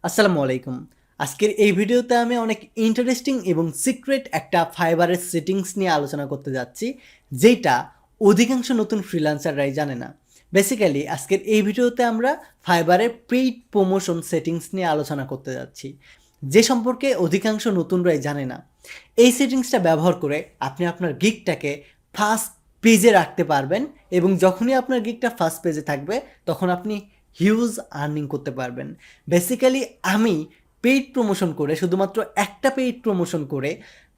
আসসালামু আলাইকুম। আজকের এই ভিডিওতে আমি অনেক ইন্টারেস্টিং এবং সিক্রেট একটা ফাইবারের সেটিংস নিয়ে আলোচনা করতে যাচ্ছি, যেটা অধিকাংশ নতুন ফ্রিল্যান্সাররাই জানে না। বেসিক্যালি আজকের এই ভিডিওতে আমরা ফাইবারের পেইড প্রমোশন সেটিংস নিয়ে আলোচনা করতে যাচ্ছি, যে সম্পর্কে অধিকাংশ নতুনরাই জানে না। এই সেটিংসটা ব্যবহার করে আপনি আপনার গিগটাকে ফার্স্ট পেজে রাখতে পারবেন এবং যখনই আপনার গিগটা ফার্স্ট পেজে থাকবে তখন আপনি হিউজ আর্নিং করতে পারবেন। বেসিক্যালি আমি পেইড প্রমোশন করে, শুধুমাত্র একটা পেইড প্রমোশন করে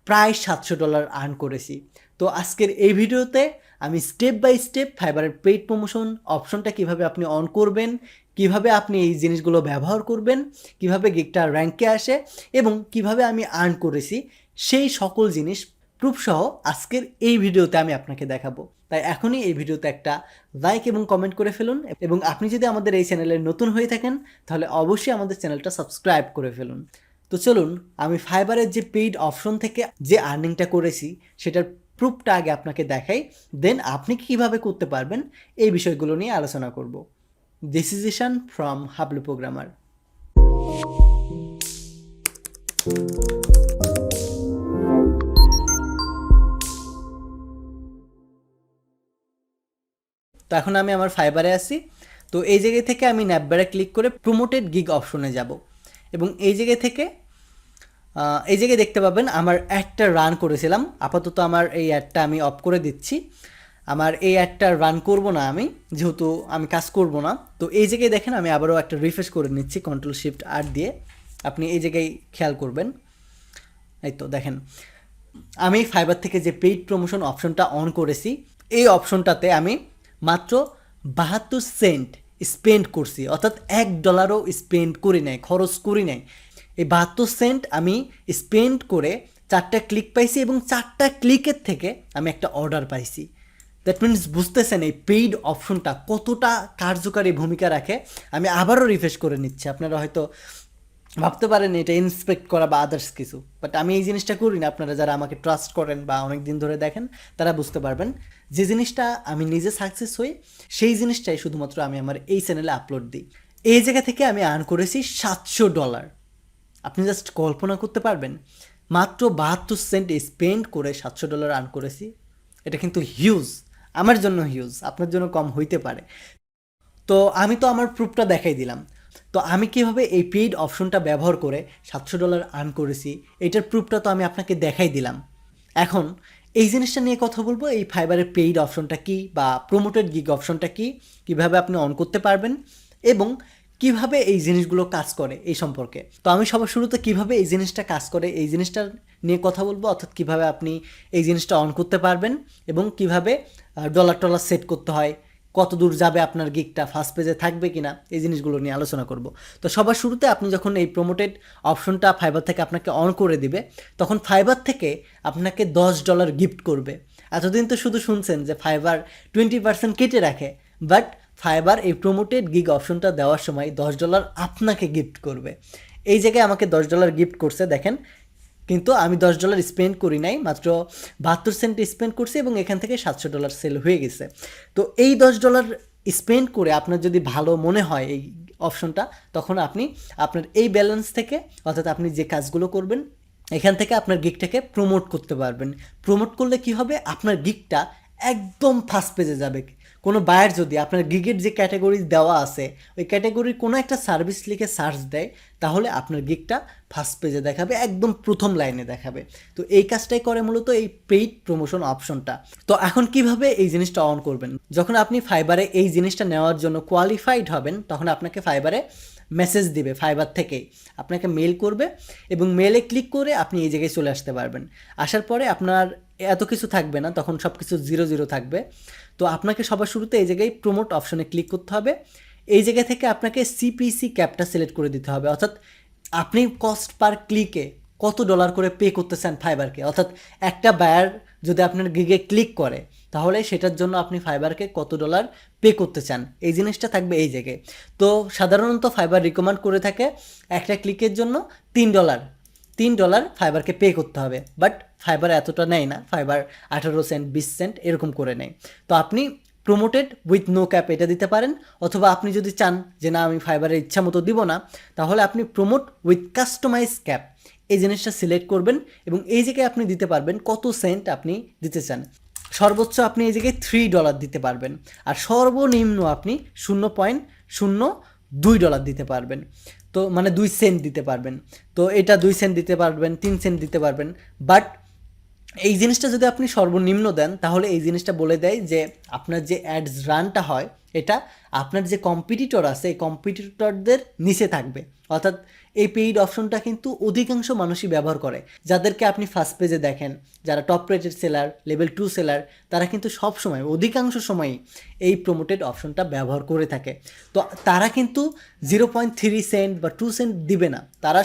প্রায় $700 আর্ন করেছি। তো আজকের এই ভিডিওতে আমি স্টেপ বাই স্টেপ ফাইবারের পেইড প্রমোশন অপশনটা কিভাবে আপনি অন করবেন, কিভাবে আপনি এই জিনিসগুলো ব্যবহার করবেন, কিভাবে গিগটা র্যাঙ্কে আসে এবং কিভাবে আমি আর্ন করেছি, সেই সকল জিনিস প্রুফসহ আজকের এই ভিডিওতে আমি আপনাকে দেখাবো। তাই এখনই এই ভিডিওতে একটা লাইক এবং কমেন্ট করে ফেলুন, এবং আপনি যদি আমাদের এই চ্যানেলে নতুন হয়ে থাকেন তাহলে অবশ্যই আমাদের চ্যানেলটা সাবস্ক্রাইব করে ফেলুন। তো চলুন আমি ফাইবারের যে পেইড অপশন থেকে যে আর্নিংটা করেছি সেটার প্রুফটা আগে আপনাকে দেখাই, দেন আপনি কীভাবে করতে পারবেন এই বিষয়গুলো নিয়ে আলোচনা করব। This is Ishan from Hablu programmer. তো এখন আমি আমার ফাইবারে আছি। তো এই জায়গা থেকে আমি ন্যাপবারে ক্লিক করে প্রমোটেড গিগ অপশনে যাব, এবং এই জায়গা থেকে এই জায়গায় দেখতে পাবেন আমার অ্যাডটা রান করেছিলাম। আপাতত আমার এই অ্যাডটা আমি অফ করে দিচ্ছি। আমার এই অ্যাডটা রান করব না আমি, যেহেতু আমি কাজ করব না। তো এই জায়গায় দেখেন আমি আবারও একটা রিফ্রেশ করে নিচ্ছি Ctrl+Shift+R দিয়ে। আপনি এই জায়গায় খেয়াল করবেন, এই তো দেখেন আমি ফাইবার থেকে যে পেইড প্রমোশন অপশনটা অন করেছি, এই অপশনটাতে আমি মাত্র 72 সেন্ট স্পেন্ড করছি, অর্থাৎ $1ও স্পেন্ড করি নাই, খরচ করি নাই। এই 72 সেন্ট আমি স্পেন্ড করে 4টা ক্লিক পাইছি, এবং 4টা ক্লিকের থেকে আমি একটা অর্ডার পাইছি। দ্যাট মিনস বুঝতেছেন এই পেইড অপশনটা কতটা কার্যকারী ভূমিকা রাখে। আমি আবারও রিফ্রেশ করে নিচ্ছি। আপনারা হয়তো ভাবতে পারেন এটা ইন্সপেক্ট করা বা আদার্স কিছু, বাট আমি এই জিনিসটা করি না। আপনারা যারা আমাকে ট্রাস্ট করেন বা অনেক দিন ধরে দেখেন তারা বুঝতে পারবেন যে জিনিসটা আমি নিজে সাকসেস হই, সেই জিনিসটাই শুধুমাত্র আমি আমার এই চ্যানেলে আপলোড দিই। এই জায়গা থেকে আমি আর্ন করেছি $700। আপনি জাস্ট কল্পনা করতে পারবেন, মাত্র 72 সেন্ট স্পেন্ড করে $700 আর্ন করেছি। এটা কিন্তু হিউজ, আমার জন্য হিউজ, আপনার জন্য কম হইতে পারে। তো আমি তো আমার প্রুফটা দেখাই দিলাম। তো আমি কিভাবে এই পেইড অপশনটা ব্যবহার করে $700 আর্ন করেছি, এটার প্রুফটা তো আমি আপনাকে দেখাই দিলাম। এখন এই জিনিসটা নিয়ে কথা বলবো, এই ফাইবারের পেইড অপশনটা কি বা প্রমোটেড গিগ অপশনটা কি, কিভাবে আপনি অন করতে পারবেন এবং কিভাবে এই জিনিসগুলো কাজ করে এই সম্পর্কে। তো আমি সবার শুরুতে কিভাবে এই জিনিসটা কাজ করে এই জিনিসটা নিয়ে কথা বলবো, অর্থাৎ কিভাবে আপনি এই জিনিসটা অন করতে পারবেন এবং কিভাবে ডলার সেট করতে হয়, কত দূর যাবে আপনার গিগটা, ফার্স্ট পেজে থাকবে কিনা, এই জিনিসগুলো নিয়ে আলোচনা করব। তো সবার শুরুতে আপনি যখন এই প্রমোটেড অপশনটা ফাইবার থেকে আপনাকে অন করে দিবে, তখন ফাইবার থেকে আপনাকে $10 গিফট করবে। এতদিন তো শুধু শুনছেন যে ফাইবার 20% কেটে রাখে, বাট ফাইবার এই প্রমোটেড গিগ অপশনটা দেওয়ার সময় $10 আপনাকে গিফট করবে। এই জায়গায় আমাকে $10 গিফট করছে দেখেন, কিন্তু আমি $10 স্পেন্ড করি নাই, মাত্র 72 সেন্ট স্পেন্ড করছি এবং এখান থেকে $700 সেল হয়ে গেছে। তো এই $10 স্পেন্ড করে আপনার যদি ভালো মনে হয় এই অপশনটা, তখন আপনি আপনার এই ব্যালেন্স থেকে, অর্থাৎ আপনি যে কাজগুলো করবেন এখান থেকে আপনার গিগটাকে প্রমোট করতে পারবেন। প্রমোট করলে কি হবে, আপনার গিগটা একদম ফার্স্ট পেজে যাবে। কোনো বায়ার যদি আপনার গিগের যে ক্যাটাগরি দেওয়া আছে ওই ক্যাটাগরির কোনো একটা সার্ভিস লিখে সার্চ দেয়, তাহলে আপনার গিগটা ফার্স্ট পেজে দেখাবে, একদম প্রথম লাইনে দেখাবে। তো এই কাজটাই করে মূলত এই পেইড প্রমোশন অপশনটা। তো এখন কিভাবে এই জিনিসটা অন করবেন, যখন আপনি ফাইবারে এই জিনিসটা নেওয়ার জন্য কোয়ালিফাইড হবেন, তখন আপনাকে ফাইবারে মেসেজ দিবে, ফাইবার থেকেই আপনাকে মেল করবে, এবং মেলে ক্লিক করে আপনি এই জায়গায় চলে আসতে পারবেন। আসার পরে আপনার এত কিছু থাকবে না, তখন সব কিছু 0 থাকবে। তো আপনাকে সবার শুরুতে এই জায়গায় প্রমোট অপশনে ক্লিক করতে হবে। এই জায়গা থেকে আপনাকে সিপিসি ক্যাপটা সিলেক্ট করে দিতে হবে, অর্থাৎ আপনি কস্ট পার ক্লিকে কত ডলার করে পে করতে চান ফাইবারকে। অর্থাৎ একটা বায়ার যদি আপনার গিগে ক্লিক করে, তাহলে সেটার জন্য আপনি ফাইবারকে কত ডলার পে করতে চান, এই জিনিসটা থাকবে এই জায়গায়। তো সাধারণত ফাইবার রিকমেন্ড করে থাকে একটা ক্লিকের জন্য $3 ফাইবারকে পে করতে হবে, বাট ফাইবার এতটা নেয় না, ফাইবার 18 সেন্ট 20 সেন্ট এরকম করে নেয়। তো আপনি প্রমোটেড উইথ নো ক্যাপ এটা দিতে পারেন, অথবা আপনি যদি চান যে না আমি ফাইবারের ইচ্ছা মতো দিব না, তাহলে আপনি প্রমোট উইথ কাস্টমাইজ ক্যাপ এই জিনিসটা সিলেক্ট করবেন এবং এই জায়গায় আপনি দিতে পারবেন কত সেন্ট আপনি দিতে চান। সর্বোচ্চ আপনি এই জায়গায় $3 দিতে পারবেন, আর সর্বনিম্ন আপনি $0.02 দিতে পারবেন। তো মানে 2 সেন্ট দিতে পারবেন। তো এটা 2 সেন্ট দিতে পারবেন, 3 সেন্ট দিতে পারবেন। বাট এই জিনিসটা যদি আপনি সর্বনিম্ন দেন, তাহলে এই জিনিসটা বলে দেয় যে আপনার যে অ্যাডস রানটা হয় এটা আপনার যে কম্পিটিটর আছে এই কম্পিটিটরদের নিচে থাকবে। অর্থাৎ এই পেইড অপশনটা কিন্তু অধিকাংশ মানুষই ব্যবহার করে। যাদেরকে আপনি ফার্স্ট পেজে দেখেন, যারা top rated seller, level 2 seller, তারা কিন্তু সব সময় অধিকাংশ সময়ই এই প্রমোটেড অপশনটা ব্যবহার করে থাকে। তো তারা কিন্তু 0.3 সেন্ট বা 2 সেন্ট দিবে না, তারা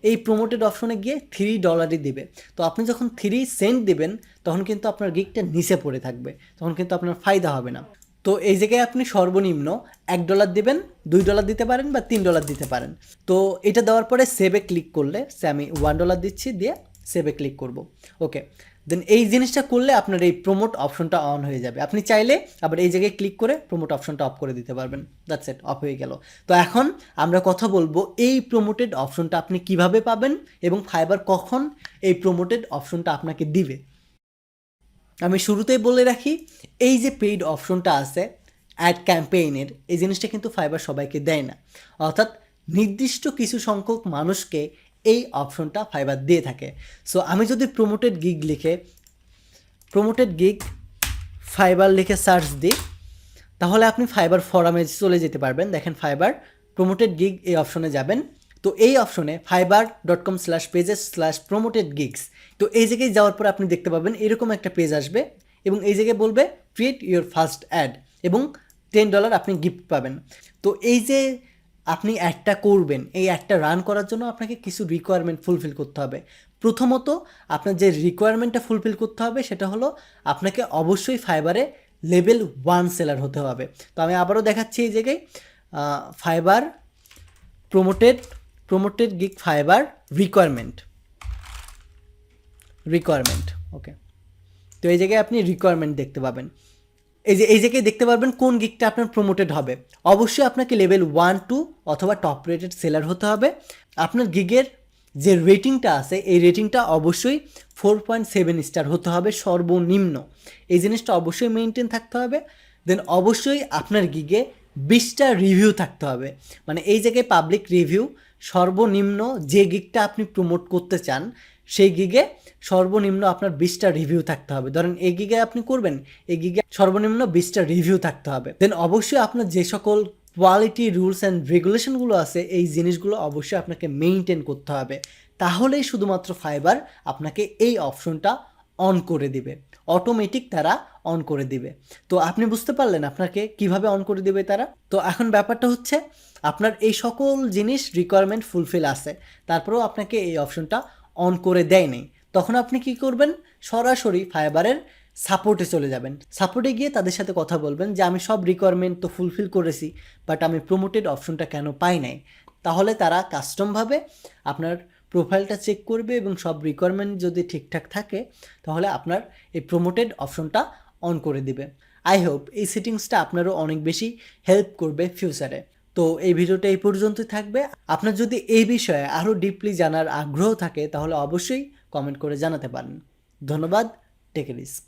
এই প্রমোটেড অপশনে গিয়ে $3 দিবে। তো আপনি যখন 3 সেন্ট দিবেন তখন কিন্তু আপনার গিগটা নিচে পড়ে থাকবে, তখন কিন্তু আপনার ফায়দা হবে না। তো এই জায়গায় আপনি সর্বনিম্ন $1 দিবেন, $2 দিতে পারেন বা $3 দিতে পারেন। তো এটা দেওয়ার পরে সেভে ক্লিক করলে, আমি $1 দিচ্ছি, দিয়ে সেভে ক্লিক করব। ওকে, দেন এই জিনিসটা করলে আপনার এই প্রমোট অপশনটা অন হয়ে যাবে। আপনি চাইলে আবার এই জায়গায় ক্লিক করে প্রমোট অপশনটা অফ করে দিতে পারবেন। দ্যাটস ইট, অফ হয়ে গেল। তো এখন আমরা কথা বলবো এই প্রমোটেড অপশনটা আপনি কিভাবে পাবেন এবং ফাইবার কখন এই প্রমোটেড অপশনটা আপনাকে দিবে। আমি শুরুতেই বলে রাখি, এই যে পেইড অপশনটা আছে অ্যাড ক্যাম্পেইনের, এই জিনিসটা কিন্তু ফাইবার সবাইকে দেয় না। অর্থাৎ নির্দিষ্ট কিছু সংখ্যক মানুষকে এই অপশনটা ফাইবার দিয়ে থাকে। সো আমি যদি প্রমোটেড গিগ ফাইবার লিখে সার্চ দিই, তাহলে আপনি ফাইবার ফোরামে চলে যেতে পারবেন। দেখেন ফাইবার প্রমোটেড গিগ এই অপশনে যাবেন। তো এই অপশনে fiverr.com/pages/promoted gigs, তো এই জায়গায় যাওয়ার পর আপনি দেখতে পাবেন এরকম একটা পেজ আসবে এবং এই জায়গায় বলবে ক্রিয়েট ইউর ফার্স্ট অ্যাড এবং $10 আপনি গিফট পাবেন। তো এই যে আপনি অ্যাডটা করবেন, এই অ্যাডটা রান করার জন্য আপনাকে কিছু রিকোয়ারমেন্ট ফুলফিল করতে হবে। প্রথমত আপনার যে রিকোয়ারমেন্টটা ফুলফিল করতে হবে সেটা হলো আপনাকে অবশ্যই ফাইবারে লেভেল 1 সেলার হতে হবে। তো আমি আবারও দেখাচ্ছি এই জায়গায় Fiverr promoted gig Fiverr requirement. Okay, তো এই জায়গায় আপনি রিকোয়ারমেন্ট দেখতে পাবেন। এই জায়গায় দেখতে পারবেন কোন গিগটা আপনার প্রমোটেড হবে। অবশ্যই আপনাকে লেভেল 1, 2 অথবা টপ রেটেড সেলার হতে হবে। আপনার গিগের যে রেটিংটা আছে এই রেটিংটা অবশ্যই 4.7 স্টার হতে হবে সর্বনিম্ন। এই জিনিসটা অবশ্যই মেনটেন থাকতে হবে। দেন অবশ্যই আপনার গিগে 20টা রিভিউ থাকতে হবে। মানে এই জায়গায় পাবলিক রিভিউ সর্বনিম্ন যে গিগটা আপনি প্রমোট করতে চান সেই গিগে সর্বনিম্ন আপনার 20টা রিভিউ থাকতে হবে। ধরেন এই গিগে আপনি করবেন, এই গিগে সর্বনিম্ন 20টা রিভিউ থাকতে হবে। দেন অবশ্যই আপনার যে সকল কোয়ালিটি রুলস অ্যান্ড রেগুলেশনগুলো আছে এই জিনিসগুলো অবশ্যই আপনাকে মেইনটেন করতে হবে। তাহলেই শুধুমাত্র ফাইবার আপনাকে এই অপশনটা অন করে দিবে, অটোমেটিক তারা অন করে দিবে। তো আপনি বুঝতে পারলেন আপনাকে কিভাবে অন করে দিবে তারা। তো এখন ব্যাপারটা হচ্ছে আপনার এই সকল জিনিস রিকোয়ারমেন্ট ফুলফিল আছে, তারপরেও আপনাকে এই অপশনটা অন করে দেয় নেই। তখন আপনি কি করবেন, সরাসরি ফাইবারের সাপোর্টে চলে যাবেন। সাপোর্টে গিয়ে তাদের সাথে কথা বলবেন যে আমি সব রিকোয়ারমেন্ট তো ফুলফিল করেছি, বাট আমি প্রমোটেড অপশনটা কেন পাই নাই। তাহলে তারা কাস্টমভাবে আপনার প্রোফাইলটা চেক করবে এবং সব রিকোয়ারমেন্ট যদি ঠিকঠাক থাকে তাহলে আপনার এই প্রমোটেড অপশনটা অন করে দিবে। আই হোপ এই সেটিংসটা আপনারও অনেক বেশি হেল্প করবে ফিউচারে। তো এই ভিডিওটা এই পর্যন্তই থাকবে। আপনার যদি এই বিষয়ে আরও ডিপলি জানার আগ্রহ থাকে তাহলে অবশ্যই কমেন্ট করে জানাতে পারেন। ধন্যবাদ। Take a risk.